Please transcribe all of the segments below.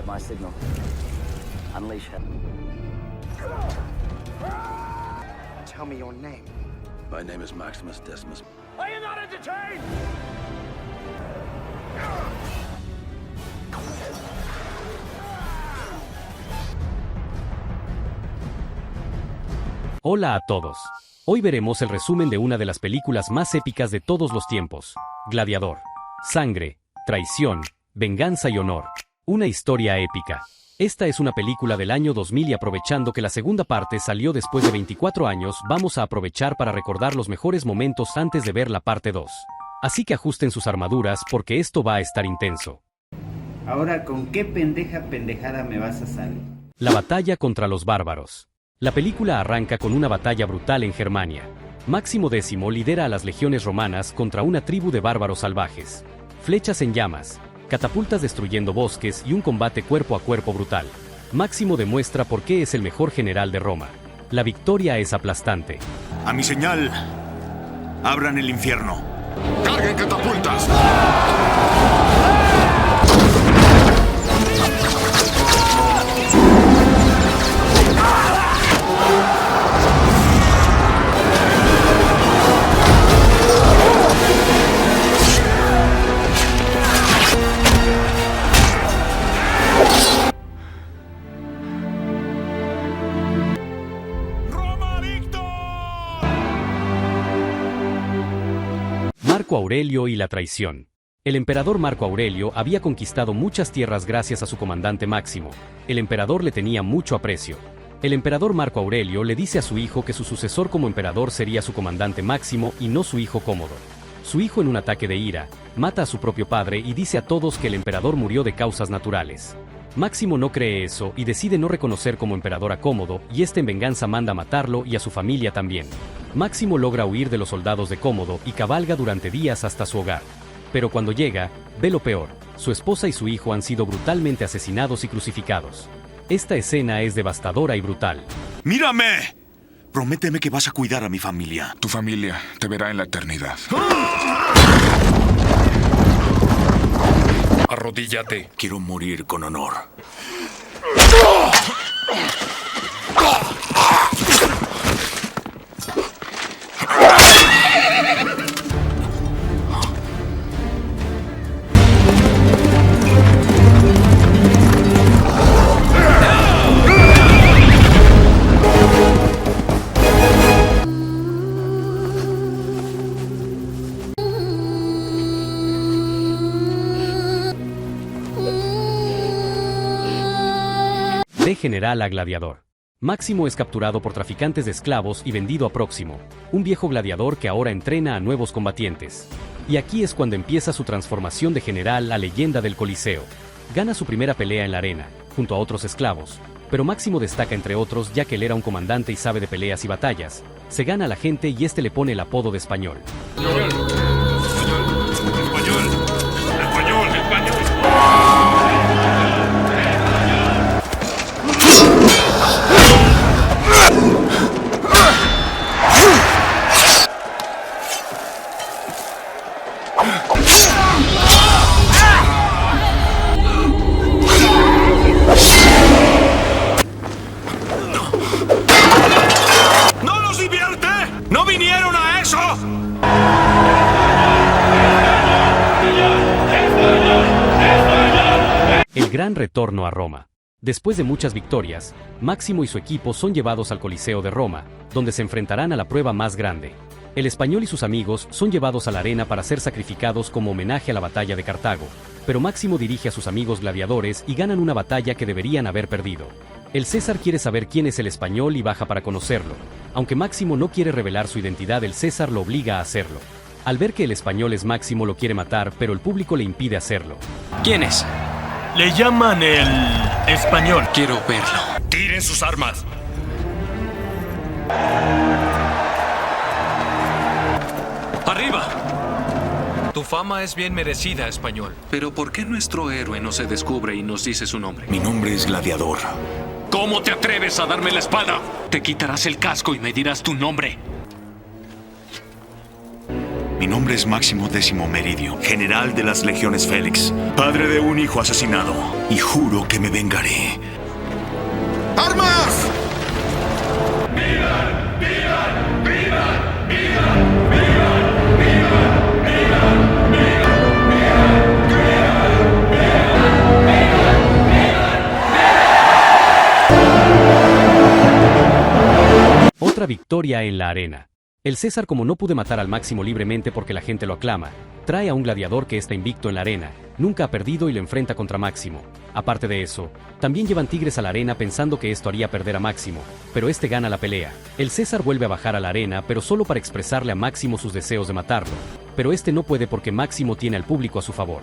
At my signal, unleash him. Tell me your name. My name is Maximus Decimus. Are you not entertained? Hola a todos. Hoy veremos el resumen de una de las películas más épicas de todos los tiempos, Gladiador. Sangre, traición, venganza y honor. Una historia épica. Esta es una película del año 2000 y aprovechando que la segunda parte salió después de 24 años, vamos a aprovechar para recordar los mejores momentos antes de ver la parte 2. Así que ajusten sus armaduras porque esto va a estar intenso. Ahora, ¿con qué pendejada me vas a salir? La batalla contra los bárbaros. La película arranca con una batalla brutal en Germania. Máximo X lidera a las legiones romanas contra una tribu de bárbaros salvajes. Flechas en llamas, catapultas destruyendo bosques y un combate cuerpo a cuerpo brutal. Máximo demuestra por qué es el mejor general de Roma. La victoria es aplastante. A mi señal, abran el infierno. ¡Carguen catapultas! Marco Aurelio y la traición. El emperador Marco Aurelio había conquistado muchas tierras gracias a su comandante Máximo. El emperador le tenía mucho aprecio. El emperador Marco Aurelio le dice a su hijo que su sucesor como emperador sería su comandante Máximo y no su hijo Cómodo. Su hijo, en un ataque de ira, mata a su propio padre y dice a todos que el emperador murió de causas naturales. Máximo no cree eso y decide no reconocer como emperador a Cómodo, y este en venganza manda a matarlo y a su familia también. Máximo logra huir de los soldados de Cómodo y cabalga durante días hasta su hogar. Pero cuando llega, ve lo peor: su esposa y su hijo han sido brutalmente asesinados y crucificados. Esta escena es devastadora y brutal. ¡Mírame! Prométeme que vas a cuidar a mi familia. Tu familia te verá en la eternidad. Arrodíllate. Quiero morir con honor. De general a gladiador. Máximo es capturado por traficantes de esclavos y vendido a Próximo, un viejo gladiador que ahora entrena a nuevos combatientes. Y aquí es cuando empieza su transformación de general a leyenda del Coliseo. Gana su primera pelea en la arena, junto a otros esclavos, pero Máximo destaca entre otros ya que él era un comandante y sabe de peleas y batallas. Se gana a la gente y este le pone el apodo de Español. ¿No los divierte? ¿No vinieron a eso? El gran retorno a Roma. Después de muchas victorias, Máximo y su equipo son llevados al Coliseo de Roma, donde se enfrentarán a la prueba más grande. El Español y sus amigos son llevados a la arena para ser sacrificados como homenaje a la batalla de Cartago, pero Máximo dirige a sus amigos gladiadores y ganan una batalla que deberían haber perdido. El César quiere saber quién es el Español y baja para conocerlo. Aunque Máximo no quiere revelar su identidad, el César lo obliga a hacerlo. Al ver que el Español es Máximo, lo quiere matar, pero el público le impide hacerlo. ¿Quién es? Le llaman el Español. Quiero verlo. ¡Tiren sus armas! ¡Arriba! Tu fama es bien merecida, Español. Pero ¿por qué nuestro héroe no se descubre y nos dice su nombre? Mi nombre es Gladiador. ¿Cómo te atreves a darme la espada? Te quitarás el casco y me dirás tu nombre. Mi nombre es Máximo Décimo Meridio, general de las Legiones Félix, padre de un hijo asesinado, y juro que me vengaré. ¡Armas! ¡Vivan! ¡Vivan! ¡Vivan! ¡Vivan! ¡Vivan! ¡Vivan! ¡Vivan! Otra victoria en la arena. El César, como no pude matar al Máximo libremente porque la gente lo aclama, trae a un gladiador que está invicto en la arena, nunca ha perdido y lo enfrenta contra Máximo. Aparte de eso, también llevan tigres a la arena pensando que esto haría perder a Máximo, pero este gana la pelea. El César vuelve a bajar a la arena, pero solo para expresarle a Máximo sus deseos de matarlo. Pero este no puede porque Máximo tiene al público a su favor.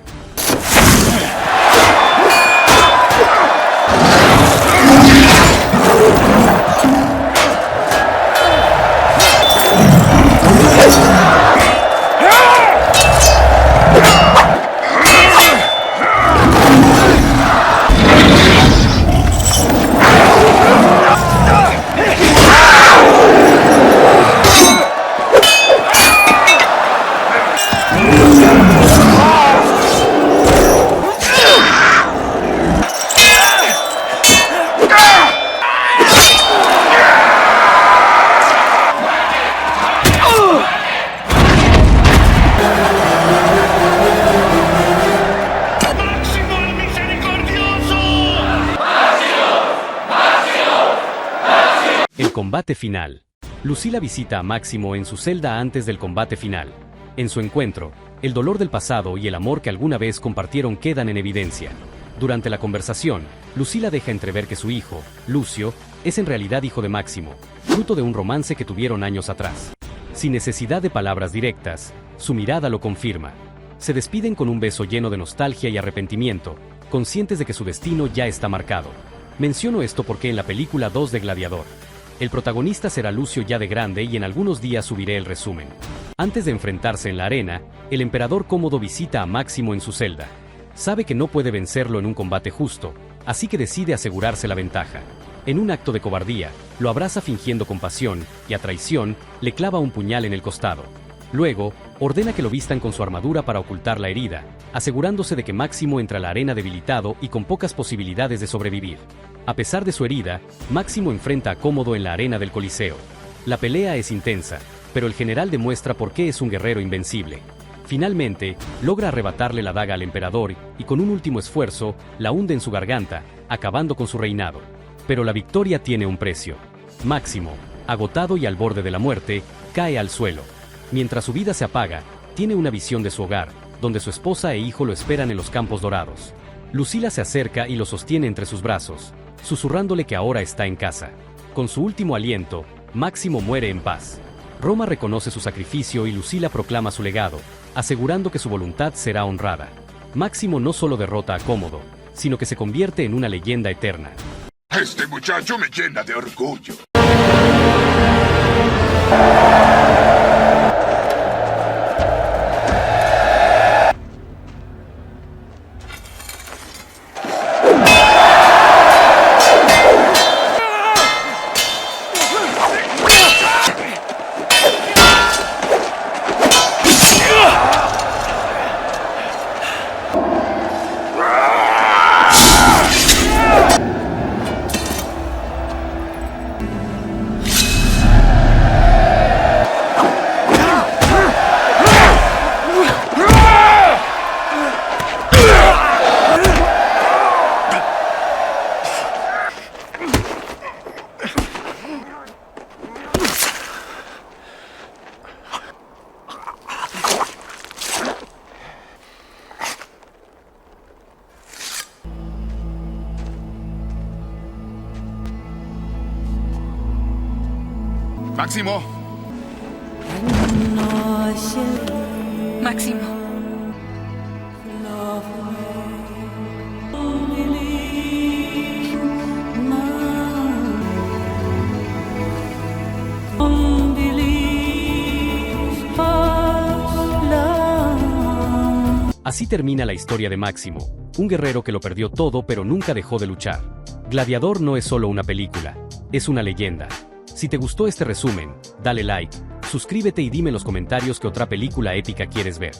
Combate final. Lucila visita a Máximo en su celda antes del combate final. En su encuentro, el dolor del pasado y el amor que alguna vez compartieron quedan en evidencia. Durante la conversación, Lucila deja entrever que su hijo, Lucio, es en realidad hijo de Máximo, fruto de un romance que tuvieron años atrás. Sin necesidad de palabras directas, su mirada lo confirma. Se despiden con un beso lleno de nostalgia y arrepentimiento, conscientes de que su destino ya está marcado. Menciono esto porque en la película 2 de Gladiador, el protagonista será Lucio ya de grande y en algunos días subiré el resumen. Antes de enfrentarse en la arena, el emperador Cómodo visita a Máximo en su celda. Sabe que no puede vencerlo en un combate justo, así que decide asegurarse la ventaja. En un acto de cobardía, lo abraza fingiendo compasión y a traición, le clava un puñal en el costado. Luego, ordena que lo vistan con su armadura para ocultar la herida, asegurándose de que Máximo entra a la arena debilitado y con pocas posibilidades de sobrevivir. A pesar de su herida, Máximo enfrenta a Cómodo en la arena del Coliseo. La pelea es intensa, pero el general demuestra por qué es un guerrero invencible. Finalmente, logra arrebatarle la daga al emperador y con un último esfuerzo, la hunde en su garganta, acabando con su reinado. Pero la victoria tiene un precio. Máximo, agotado y al borde de la muerte, cae al suelo. Mientras su vida se apaga, tiene una visión de su hogar, donde su esposa e hijo lo esperan en los Campos Dorados. Lucila se acerca y lo sostiene entre sus brazos, susurrándole que ahora está en casa. Con su último aliento, Máximo muere en paz. Roma reconoce su sacrificio y Lucila proclama su legado, asegurando que su voluntad será honrada. Máximo no solo derrota a Cómodo, sino que se convierte en una leyenda eterna. Este muchacho me llena de orgullo. Máximo. Máximo. Así termina la historia de Máximo, un guerrero que lo perdió todo pero nunca dejó de luchar. Gladiador no es solo una película, es una leyenda. Si te gustó este resumen, dale like, Suscríbete y dime en los comentarios qué otra película épica quieres ver.